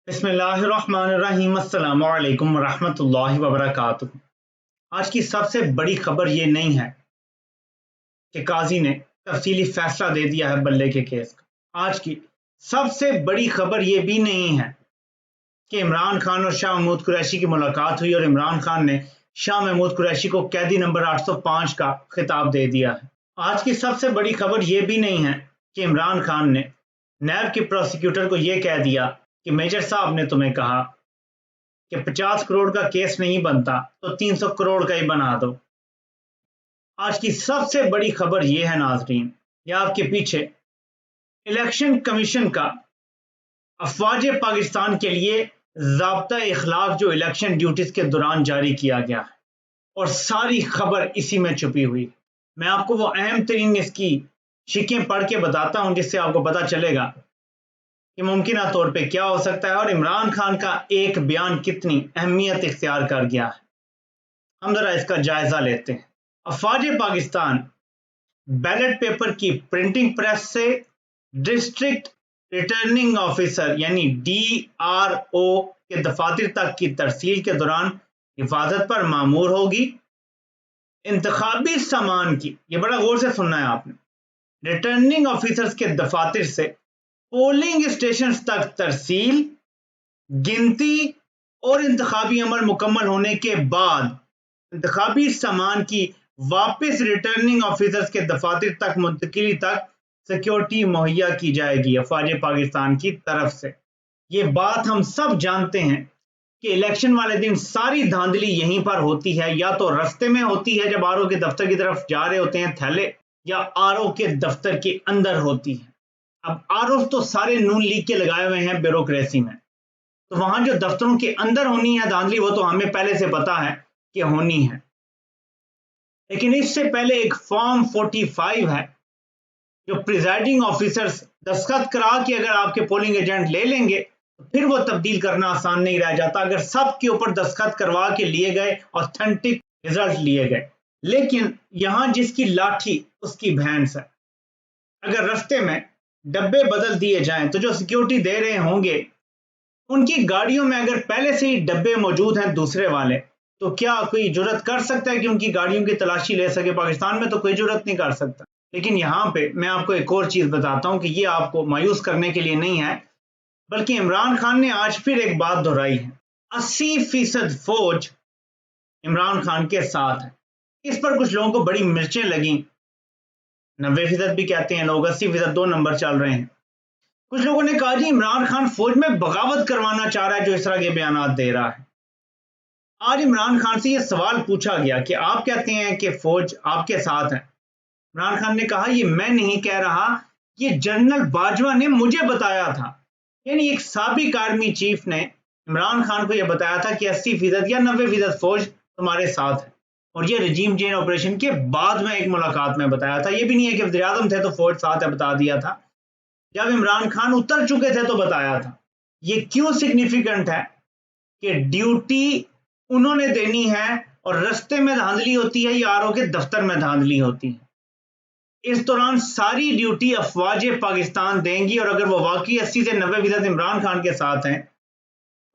बिस्मिल्लाहिर्रहमानिर्रहीम। अस्सलामु अलैकुम वरहमतुल्लाहि वबरकातुहू। आज की सबसे बड़ी खबर ये नहीं है कि काजी ने तफसीली फैसला दे दिया है बल्ले के केस का। आज की सबसे बड़ी खबर ये भी नहीं है कि इमरान खान और शाह महमूद कुरैशी की मुलाकात हुई और इमरान खान ने शाह महमूद कुरैशी को कैदी नंबर 805 का खिताब दे दिया है। आज की सबसे बड़ी खबर ये भी नहीं है कि इमरान खान ने नैब के प्रोसिक्यूटर को यह कह दिया कि मेजर साहब ने तुम्हें कहा कि 50 करोड़ का केस नहीं बनता तो 300 करोड़ का ही बना दो। आज की सबसे बड़ी खबर यह है नाजरीन, यह आपके पीछे इलेक्शन कमीशन का अफवाज पाकिस्तान के लिए ज़ाब्ता इखलाक जो इलेक्शन ड्यूटीज के दौरान जारी किया गया है और सारी खबर इसी में छुपी हुई। मैं आपको वो अहम तरीन इसकी शिकें पढ़ के बताता हूं जिससे आपको पता चलेगा कि मुमकिन तौर पे क्या हो सकता है और इमरान खान का एक बयान कितनी अहमियत इख्तियार कर गया है। हम जरा इसका जायजा लेते हैं। अफवाज पाकिस्तान बैलेट पेपर की प्रिंटिंग प्रेस से डिस्ट्रिक्ट रिटर्निंग ऑफिसर यानी DRO के दफातर तक की तरसील के दौरान हिफाजत पर मामूर होगी। इंतखाबी सामान की, ये बड़ा गौर से सुनना है आपने, रिटर्निंग ऑफिसर्स के दफातर से पोलिंग स्टेशन तक तरसील, गिनती और इंतखाबी अमल मुकम्मल होने के बाद इंतखाबी सामान की वापस रिटर्निंग ऑफिसर्स के दफातर तक मुंतकिली तक सिक्योरिटी मुहैया की जाएगी अफवाज पाकिस्तान की तरफ से। ये बात हम सब जानते हैं कि इलेक्शन वाले दिन सारी धांधली यहीं पर होती है, या तो रास्ते में होती है जब RO के दफ्तर की तरफ जा रहे होते हैं थैले, या RO के दफ्तर के अंदर होती है। अब RO तो सारे नून लीग के लगाए हुए हैं ब्यूरोक्रेसी में, तो वहां जो दफ्तरों के अंदर होनी है धांधली वो तो हमें पहले से पता है कि होनी है। लेकिन इससे पहले एक फॉर्म 45 है जो प्रिजाइडिंग ऑफिसर्स दस्तखत करा के अगर आपके पोलिंग एजेंट ले लेंगे तो फिर वो तब्दील करना आसान नहीं रह जाता अगर सब के ऊपर दस्तखत करवा के लिए गए ऑथेंटिक रिजल्ट लिए गए। लेकिन यहां जिसकी लाठी उसकी भैंस है। अगर रास्ते में डब्बे बदल दिए जाएं तो जो सिक्योरिटी दे रहे होंगे उनकी गाड़ियों में अगर पहले से ही डब्बे मौजूद हैं दूसरे वाले, तो क्या कोई जुर्रत कर सकता है कि उनकी गाड़ियों की तलाशी ले सके? पाकिस्तान में तो कोई जुर्रत नहीं कर सकता। लेकिन यहाँ पे मैं आपको एक और चीज बताता हूँ कि ये आपको मायूस करने के लिए नहीं है, बल्कि इमरान खान ने आज फिर एक बात दोहराई है। 80% फौज इमरान खान के साथ है। इस पर कुछ लोगों को बड़ी मिर्चें लगी। 90% भी कहते हैं लोग, 80% 2 नंबर चल रहे हैं। कुछ लोगों ने कहा जी इमरान खान फौज में बगावत करवाना चाह रहा है जो इस तरह के बयान दे रहा है। आज इमरान खान से यह सवाल पूछा गया कि आप कहते हैं कि फौज आपके साथ है। इमरान खान ने कहा ये मैं नहीं कह रहा, ये जनरल बाजवा ने मुझे बताया था। यानी एक साबिक आर्मी चीफ ने इमरान खान को यह बताया था कि 80% या 90% फौज तुम्हारे साथ है। और ये रजीम चेंज ऑपरेशन के बाद में एक मुलाकात में बताया था। ये भी नहीं है कि वज़ीर आज़म थे तो फौज साथ है, बता दिया था। जब इमरान खान उतर चुके थे तो बताया था। ये क्यों सिग्निफिकेंट है कि ड्यूटी उन्होंने देनी है और रास्ते में धांधली होती है या RO के दफ्तर में धांधली होती है। इस दौरान सारी ड्यूटी अफवाज पाकिस्तान देंगी और अगर वो वाकई 80 से 90% इमरान खान के साथ हैं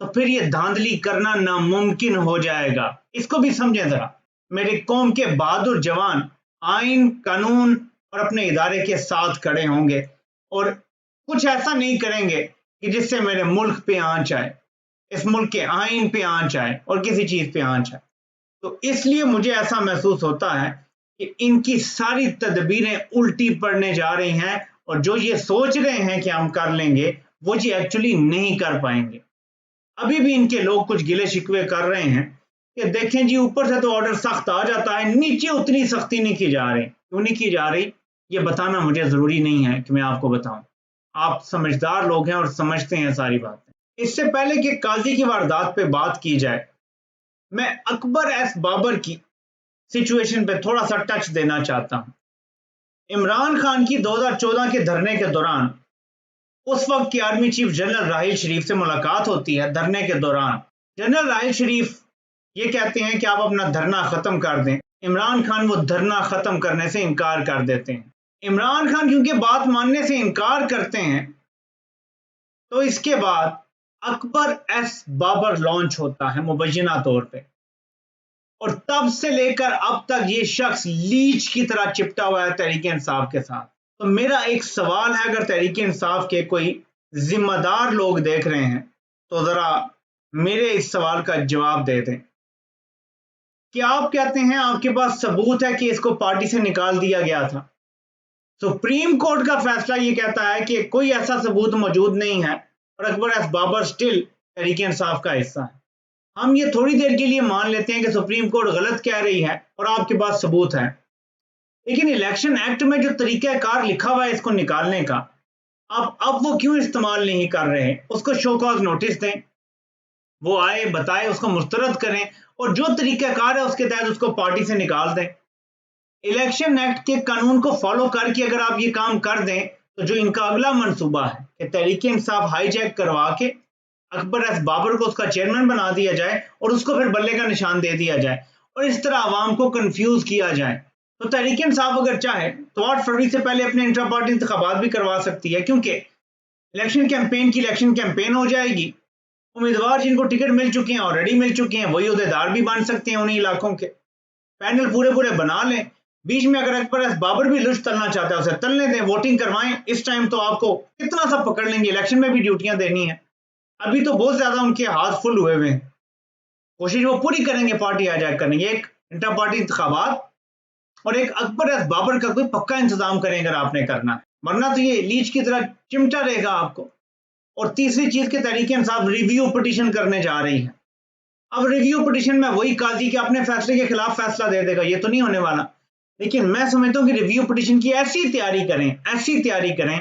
तो फिर ये धांधली करना नामुमकिन हो जाएगा। इसको भी समझें जरा। मेरी कौम के बहादुर जवान आइन, कानून और अपने इदारे के साथ खड़े होंगे और कुछ ऐसा नहीं करेंगे कि जिससे मेरे मुल्क पे आंच आए, इस मुल्क के आइन पे आंच आए और किसी चीज पे आंच आए। तो इसलिए मुझे ऐसा महसूस होता है कि इनकी सारी तदबीरें उल्टी पड़ने जा रही हैं और जो ये सोच रहे हैं कि हम कर लेंगे वो जी एक्चुअली नहीं कर पाएंगे। अभी भी इनके लोग कुछ गिले शिकवे कर रहे हैं कि देखें जी ऊपर से तो ऑर्डर सख्त आ जाता है, नीचे उतनी सख्ती नहीं की जा रही। क्यों नहीं की जा रही ये बताना मुझे जरूरी नहीं है कि मैं आपको बताऊं। आप समझदार लोग हैं और समझते हैं सारी बातें। इससे पहले कि काजी की वारदात पे बात की जाए, मैं अकबर एस बाबर की सिचुएशन पे थोड़ा सा टच देना चाहता हूं। इमरान खान की 2014 के धरने के दौरान उस वक्त की आर्मी चीफ जनरल राहिल शरीफ से मुलाकात होती है। धरने के दौरान जनरल राहिल शरीफ ये कहते हैं कि आप अपना धरना खत्म कर दें। इमरान खान वो धरना खत्म करने से इनकार कर देते हैं। इमरान खान क्योंकि बात मानने से इनकार करते हैं तो इसके बाद अकबर एस बाबर लॉन्च होता है मुबैना तौर पे, और तब से लेकर अब तक ये शख्स लीच की तरह चिपटा हुआ है तहरीक इंसाफ के साथ। तो मेरा एक सवाल है, अगर तहरीक इंसाफ के कोई जिम्मेदार लोग देख रहे हैं तो जरा मेरे इस सवाल का जवाब दे दें कि आप कहते हैं आपके पास सबूत है कि इसको पार्टी से निकाल दिया गया था। सुप्रीम कोर्ट का फैसला ये कहता है कि कोई ऐसा सबूत मौजूद नहीं है और अकबर एस बाबर स्टिल तहरीक इंसाफ का हिस्सा है। हम ये थोड़ी देर के लिए मान लेते हैं कि सुप्रीम कोर्ट गलत कह रही है और आपके पास सबूत है, लेकिन इलेक्शन एक्ट में जो तरीकाकार लिखा हुआ है इसको निकालने का, आप अब वो क्यों इस्तेमाल नहीं कर रहे? उसको शो कॉज नोटिस दें, वो आए बताए, उसको मुस्तरद करें और जो तरीकाकार है उसके तहत उसको पार्टी से निकाल दें। इलेक्शन एक्ट के कानून को फॉलो करके अगर आप ये काम कर दें तो जो इनका अगला मंसूबा है कि तहरीक इंसाफ हाईजैक करवा के अकबर एस बाबर को उसका चेयरमैन बना दिया जाए और उसको फिर बल्ले का निशान दे दिया जाए और इस तरह आवाम को कंफ्यूज किया जाए, तो तहरीक इंसाफ अगर चाहे तो 8 फरवरी से पहले अपने इंट्रा पार्टी इंतखाबात भी करवा सकती है, क्योंकि इलेक्शन कैंपेन की इलेक्शन कैंपेन हो जाएगी। उम्मीदवार जिनको टिकट मिल चुके हैं, ऑलरेडी मिल चुके हैं, वही अहदेदार भी बन सकते हैं उन्हीं इलाकों के। पैनल पूरे पूरे बना लें, बीच में अगर अकबर एस बाबर भी लुच तलना चाहता है उसे तलने दें, वोटिंग करवाएं। इस टाइम तो आपको कितना सा पकड़ लेंगे, इलेक्शन में भी ड्यूटियां देनी है। अभी तो बहुत ज्यादा उनके हाथ फुल हुए हुए हैं, कोशिश वो पूरी करेंगे पार्टी हाईजैक करने की। एक इंटर पार्टी इंतखाबात और एक अकबर एस बाबर का कोई पक्का इंतजाम करें अगर आपने करना है, वरना तो ये लीच की तरह चिमटा रहेगा आपको। और तीसरी चीज के तरीके इंसाफ रिव्यू पिटीशन करने जा रही है। अब रिव्यू पिटीशन में वही काजी के अपने फैसले के खिलाफ फैसला दे देगा, ये तो नहीं होने वाला। लेकिन मैं समझता हूँ कि रिव्यू पिटीशन की ऐसी तैयारी करें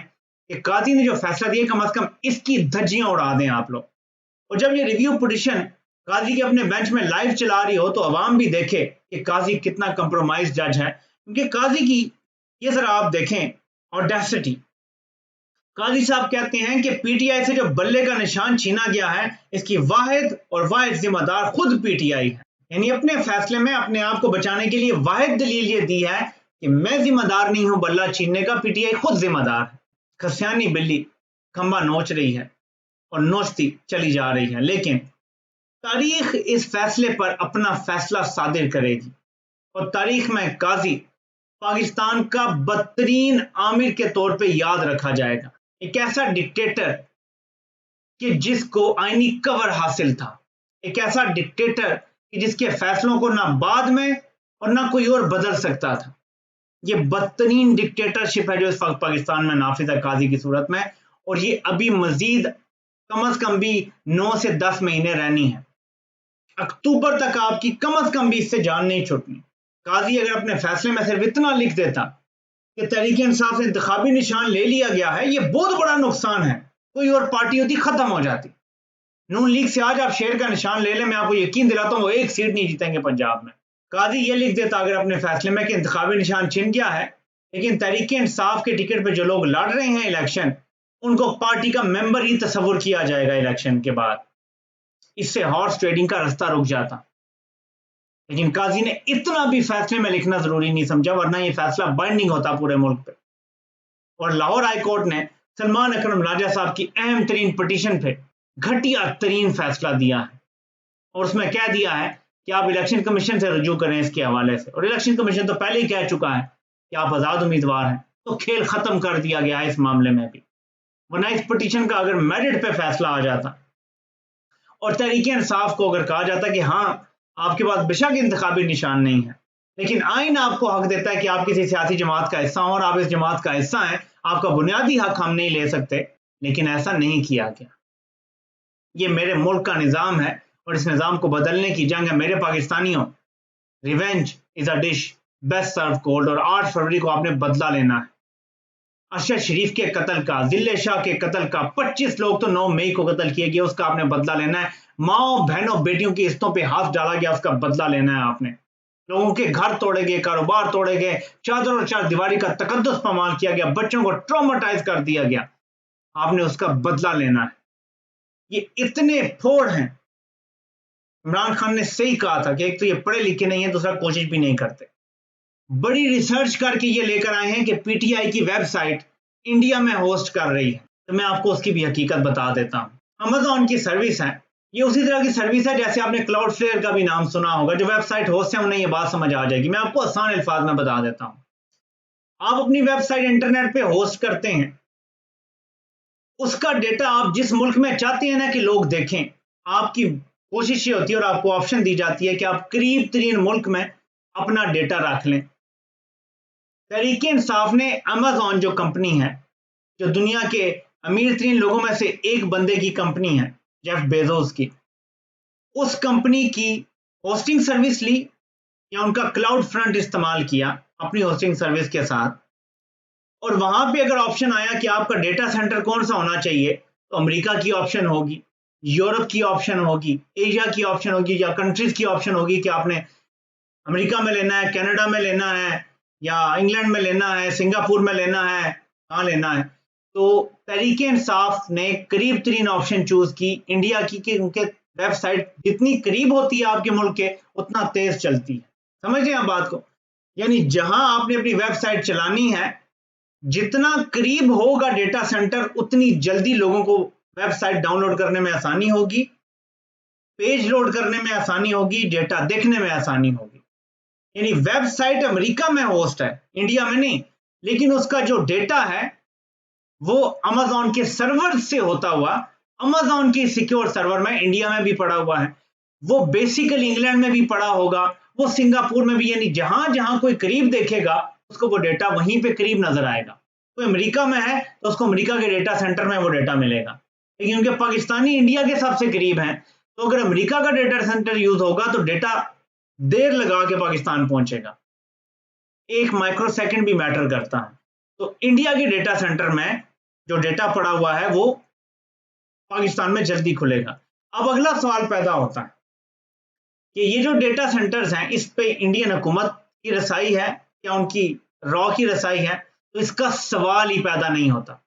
कि काजी ने जो फैसला दिया कम से कम इसकी धज्जियां उड़ा दें आप लोग। और जब ये रिव्यू पिटीशन काजी के अपने बेंच में लाइव चला रही हो तो अवाम भी देखे कि काजी कितना कंप्रोमाइज जज है, क्योंकि काजी की ये जरा आप देखें ऑडेसिटी। काजी साहब कहते हैं कि पीटीआई से जो बल्ले का निशान छीना गया है इसकी वाहिद जिम्मेदार खुद पीटीआई है। यानी अपने फैसले में अपने आप को बचाने के लिए वाहिद दलील ये दी है कि मैं जिम्मेदार नहीं हूं बल्ला छीनने का, पीटीआई खुद जिम्मेदार है। खसियानी बिल्ली खंबा नोच रही है और नोचती चली जा रही है, लेकिन तारीख इस फैसले पर अपना फैसला सादिर करेगी और तारीख में काजी पाकिस्तान का बदतरीन आमिर के तौर पे याद रखा जाएगा। एक ऐसा डिक्टेटर कि जिसको आईनी कवर हासिल था, एक ऐसा डिक्टेटर कि जिसके फैसलों को ना बाद में और ना कोई और बदल सकता था। ये बदतरीन डिक्टेटरशिप है जो इस वक्त पाकिस्तान में नाफिज है काजी की सूरत में, और ये अभी मजीद कम अज कम भी 9 से 10 महीने रहनी है। अक्टूबर तक आपकी कम अज कम भी इससे जान नहीं छूटनी। काजी अगर अपने फैसले में सिर्फ इतना लिख देता कि तहरीक इंसाफ से इंतखाबी निशान ले लिया गया है, ये बहुत बड़ा नुकसान है, कोई और पार्टी होती खत्म हो जाती। नून लीग से आज आप शेर का निशान ले लें, मैं आपको यकीन दिलाता हूं वो एक सीट नहीं जीतेंगे पंजाब में। काजी ये लिख देता अगर अपने फैसले में कि इंतखाबी निशान छिन गया है, लेकिन तहरीक इंसाफ के टिकट पे जो लोग लड़ रहे हैं इलेक्शन, उनको पार्टी का मेंबर ही तस्वुर किया जाएगा इलेक्शन के बाद। इससे हॉर्स ट्रेडिंग का रास्ता रुक जाता। लेकिन काजी ने इतना भी फैसले में लिखना जरूरी नहीं समझा, वरना ये फैसला बाइंडिंग होता पूरे मुल्क पे। और लाहौर हाई कोर्ट ने सलमान अकरम राजा साहब की अहम तरीन पिटीशन पे घटिया तरीन फैसला दिया है और उसमें कह दिया है कि आप इलेक्शन कमीशन से रजू करें इसके हवाले से। और इलेक्शन कमीशन तो पहले ही कह चुका है कि आप आजाद उम्मीदवार हैं, तो खेल खत्म कर दिया गया है इस मामले में भी। वरना इस पिटीशन का अगर मेरिट पे फैसला आ जाता और तहरीक इंसाफ को अगर कहा जाता कि हाँ आपके पास बेशक इंतखाबी निशान नहीं है, लेकिन आइन आपको हक देता है कि आप किसी सियासी जमात का हिस्सा हो और आप इस जमात का हिस्सा हैं, आपका बुनियादी हक हम नहीं ले सकते, लेकिन ऐसा नहीं किया गया। ये मेरे मुल्क का निज़ाम है और इस निज़ाम को बदलने की जंग है। मेरे पाकिस्तानियों, revenge is a dish best serve cold, और 8 फरवरी को आपने बदला लेना है। अरशद शरीफ के कत्ल का, जिले शाह के कत्ल का, 25 लोग तो 9 मई को कत्ल किए गए, उसका आपने बदला लेना है। माओ बहनों बेटियों की इज्जतों पे हाथ डाला गया, उसका बदला लेना है आपने। लोगों के घर तोड़े गए, कारोबार तोड़े गए, चादर और चार दीवारी का तकद्दुस पामाल किया गया, बच्चों को ट्रॉमाटाइज कर दिया गया, आपने उसका बदला लेना है। ये इतने फोड़ हैं। इमरान खान ने सही कहा था कि एक तो ये पढ़े लिखे नहीं है, दूसरा कोशिश भी नहीं करते। बड़ी रिसर्च करके ये लेकर आए हैं कि पीटीआई की वेबसाइट इंडिया में होस्ट कर रही है, तो मैं आपको उसकी भी हकीकत बता देता हूं। अमेजॉन की सर्विस है, ये उसी तरह की सर्विस है जैसे आपने क्लाउडफ्लेयर का भी नाम सुना होगा। जो वेबसाइट होस्ट है उन्हें ये बात समझ आ जाएगी। मैं आपको आसान अल्फाज में बता देता हूँ। आप अपनी वेबसाइट इंटरनेट पे होस्ट करते हैं, उसका डेटा आप जिस मुल्क में चाहते हैं ना कि लोग देखें, आपकी कोशिश ये होती है और आपको ऑप्शन दी जाती है कि आप करीब तरीन मुल्क में अपना डेटा रख लें। तहरीक इंसाफ ने अमेजॉन जो कंपनी है, जो दुनिया के अमीर तरीन लोगों में से एक बंदे की कंपनी है, जेफ बेजोस की, उस कंपनी की होस्टिंग सर्विस ली या उनका क्लाउड फ्रंट इस्तेमाल किया अपनी होस्टिंग सर्विस के साथ। और वहां पे अगर ऑप्शन आया कि आपका डेटा सेंटर कौन सा होना चाहिए, तो अमेरिका की ऑप्शन होगी, यूरोप की ऑप्शन होगी, एशिया की ऑप्शन होगी, या कंट्रीज की ऑप्शन होगी कि आपने अमेरिका में लेना है, कनाडा में लेना है, या इंग्लैंड में लेना है, सिंगापुर में लेना है, कहाँ लेना है। तो तहरीक इंसाफ ने करीब तरीन ऑप्शन चूज की इंडिया की कि उनके वेबसाइट जितनी करीब होती है आपके मुल्क के, उतना तेज चलती है। समझ रहे हैं आप बात को? यानी जहां आपने अपनी वेबसाइट चलानी है, जितना करीब होगा डेटा सेंटर, उतनी जल्दी लोगों को वेबसाइट डाउनलोड करने में आसानी होगी, पेज लोड करने में आसानी होगी, डेटा देखने में आसानी होगी। यानी वेबसाइट अमेरिका में होस्ट है, इंडिया में नहीं, लेकिन उसका जो डेटा है वो अमेजॉन के सर्वर से होता हुआ अमेजॉन की सिक्योर सर्वर में इंडिया में भी पड़ा हुआ है, वो बेसिकली इंग्लैंड में भी पड़ा होगा, वो सिंगापुर में भी। यानी जहां जहां कोई करीब देखेगा उसको वो डेटा वहीं पे करीब नजर आएगा। कोई अमेरिका में है तो उसको अमेरिका के डेटा सेंटर में वो डेटा मिलेगा, लेकिन उनके पाकिस्तानी इंडिया के सबसे करीब हैं, तो अगर अमेरिका का डेटा सेंटर यूज होगा तो डेटा देर लगा के पाकिस्तान पहुंचेगा, एक माइक्रो सेकंड भी मैटर करता है। तो इंडिया के डेटा सेंटर में जो डेटा पड़ा हुआ है वो पाकिस्तान में जल्दी खुलेगा। अब अगला सवाल पैदा होता है कि ये जो डेटा सेंटर्स हैं, इस पे इंडियन हुकूमत की रसाई है या उनकी रॉ की रसाई है? तो इसका सवाल ही पैदा नहीं होता।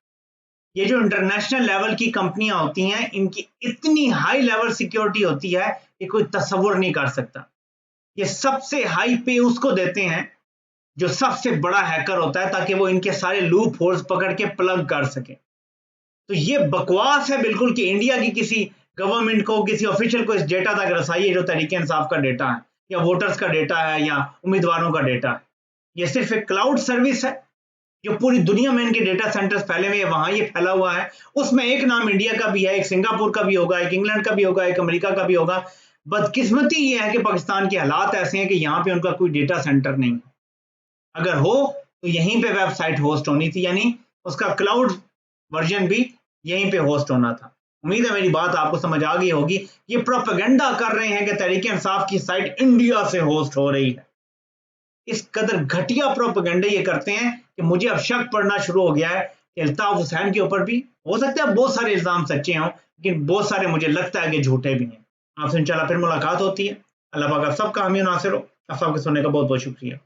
ये जो इंटरनेशनल लेवल की कंपनियां होती हैं, इनकी इतनी हाई लेवल सिक्योरिटी होती है कि कोई तस्वुर नहीं कर सकता। ये सबसे हाई पे उसको देते हैं जो सबसे बड़ा हैकर होता है, ताकि वो इनके सारे लूप होल्स पकड़ के प्लग कर सके। तो ये बकवास है बिल्कुल कि इंडिया की किसी गवर्नमेंट को, किसी ऑफिशियल को इस डेटा तक रसाई है जो तहरीक इंसाफ का डेटा है, या वोटर्स का डेटा है, या उम्मीदवारों का डेटा है। ये सिर्फ एक क्लाउड सर्विस है जो पूरी दुनिया में इनके डेटा सेंटर्स फैले हुए हैं, वहां ये फैला हुआ है। उसमें एक नाम इंडिया का भी है, एक सिंगापुर का भी होगा, एक इंग्लैंड का भी होगा, एक अमेरिका का भी होगा। बदकिस्मती ये है कि पाकिस्तान के हालात ऐसे हैं कि यहाँ पे उनका कोई डेटा सेंटर नहीं है। अगर हो तो यहीं पे वेबसाइट होस्ट होनी थी, यानी उसका क्लाउड वर्जन भी यहीं पे होस्ट होना था। उम्मीद है मेरी बात आपको समझ आ गई होगी। ये प्रोपेगेंडा कर रहे हैं कि तहरीक इंसाफ की साइट इंडिया से होस्ट हो रही है। इस कदर घटिया प्रोपेगेंडा ये करते हैं कि मुझे अब शक पड़ना शुरू हो गया है कि अल्ताफ हुसैन के ऊपर भी हो सकता है बहुत सारे इल्जाम सच्चे हों, लेकिन बहुत सारे मुझे लगता है कि झूठे भी हैं। आपसे इंशाल्लाह फिर मुलाकात होती है। अल्लाह पाक आप सबका हामी नासिर हो। आप सबके सुनने का बहुत बहुत शुक्रिया।